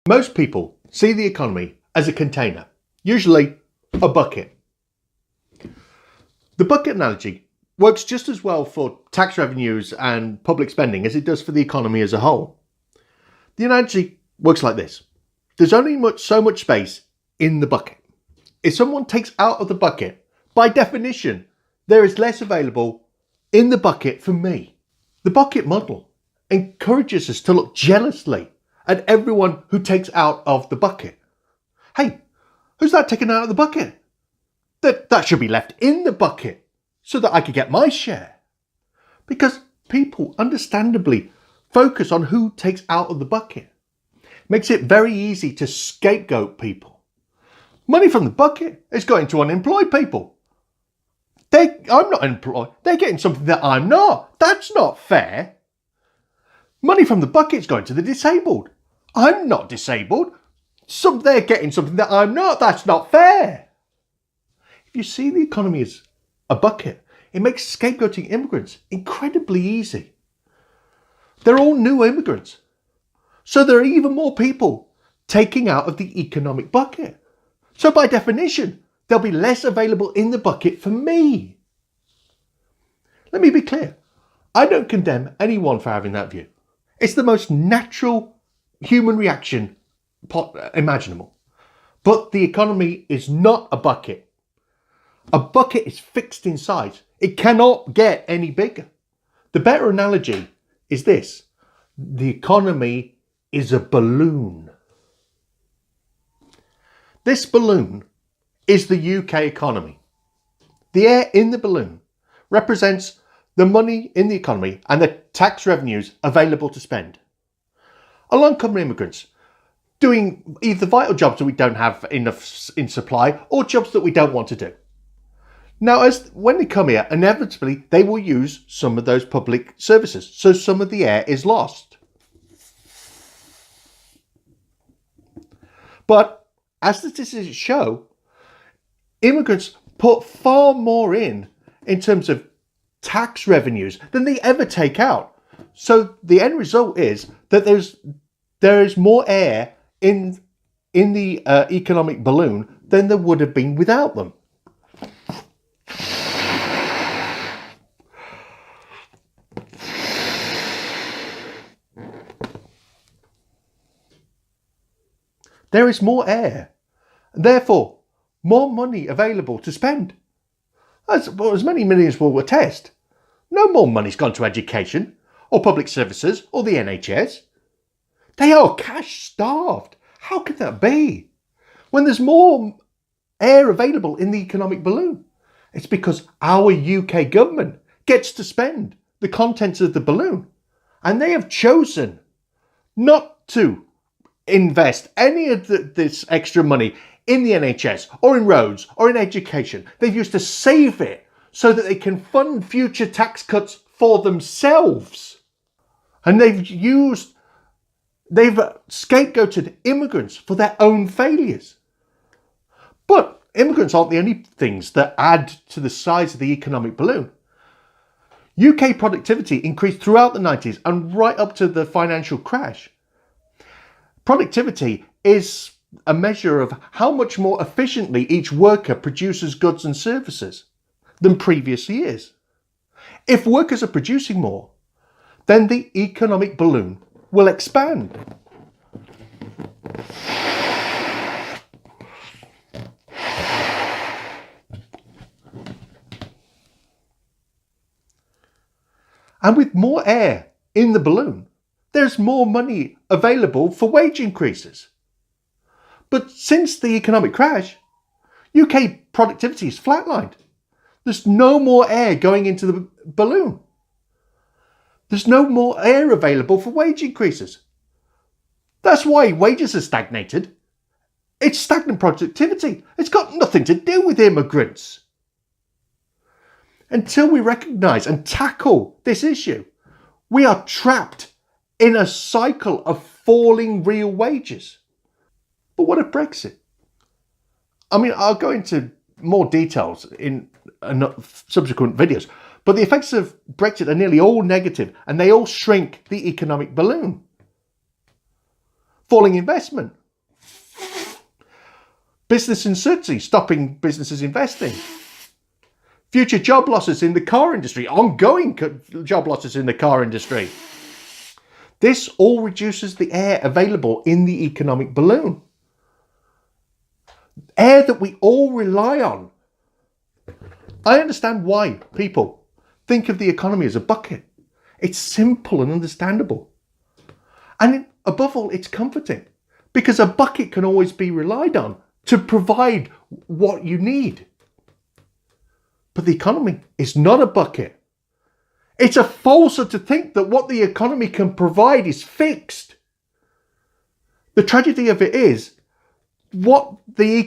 Most people see the economy as a container, usually a bucket. The bucket analogy works just as well for tax revenues and public spending as it does for the economy as a whole. The analogy works like this. There's only so much space in the bucket. If someone takes out of the bucket, by definition, there is less available in the bucket for me. The bucket model encourages us to look jealously at everyone who takes out of the bucket. Hey, who's that taken out of the bucket? That should be left in the bucket so that I could get my share. Because people understandably focus on who takes out of the bucket. Makes it very easy to scapegoat people. Money from the bucket is going to unemployed people. I'm not employed. They're getting something that I'm not. That's not fair. Money from the bucket is going to the disabled. I'm not disabled. They're getting something that I'm not. That's not fair. If you see the economy as a bucket, it makes scapegoating immigrants incredibly easy. They're all new immigrants. So there are even more people taking out of the economic bucket. So by definition, there'll be less available in the bucket for me. Let me be clear. I don't condemn anyone for having that view. It's the most natural human reaction imaginable. But the economy is not a bucket. A bucket is fixed in size. It cannot get any bigger. The better analogy is this. The economy is a balloon. This balloon is the UK economy. The air in the balloon represents the money in the economy and the tax revenues available to spend. Along come immigrants doing either vital jobs that we don't have enough in supply or jobs that we don't want to do. Now, when they come here, inevitably they will use some of those public services, so some of the air is lost. But as statistics show, immigrants put far more in terms of tax revenues than they ever take out. So the end result is that there is more air in the economic balloon than there would have been without them. There is more air, and therefore more money available to spend. As many millions will attest, no more money's gone to education, or public services, or the NHS. They are cash starved. How can that be? When there's more air available in the economic balloon, it's because our UK government gets to spend the contents of the balloon, and they have chosen not to invest any of this extra money in the NHS or in roads or in education. They've used to save it so that they can fund future tax cuts for themselves. And they've scapegoated immigrants for their own failures. But immigrants aren't the only things that add to the size of the economic balloon. UK productivity increased throughout the 90s and right up to the financial crash. Productivity is a measure of how much more efficiently each worker produces goods and services than previous years. If workers are producing more, then the economic balloon will expand. And with more air in the balloon, there's more money available for wage increases. But since the economic crash, UK productivity is flatlined. There's no more air going into the balloon. There's no more air available for wage increases. That's why wages are stagnated. It's stagnant productivity. It's got nothing to do with immigrants. Until we recognise and tackle this issue, we are trapped in a cycle of falling real wages. But what of Brexit? I mean, I'll go into more details in subsequent videos, but the effects of Brexit are nearly all negative and they all shrink the economic balloon. falling investment, business uncertainty, stopping businesses investing, future job losses in the car industry, ongoing job losses in the car industry. This all reduces the air available in the economic balloon. Air that we all rely on. I understand why people think of the economy as a bucket. It's simple and understandable. And above all, it's comforting because a bucket can always be relied on to provide what you need. But the economy is not a bucket. It's a falsehood to think that what the economy can provide is fixed. The tragedy of it is what the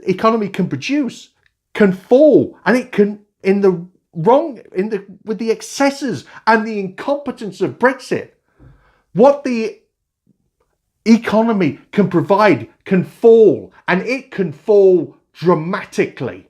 economy can produce can fall, and it can, with the excesses and the incompetence of Brexit, what the economy can provide can fall, and it can fall dramatically.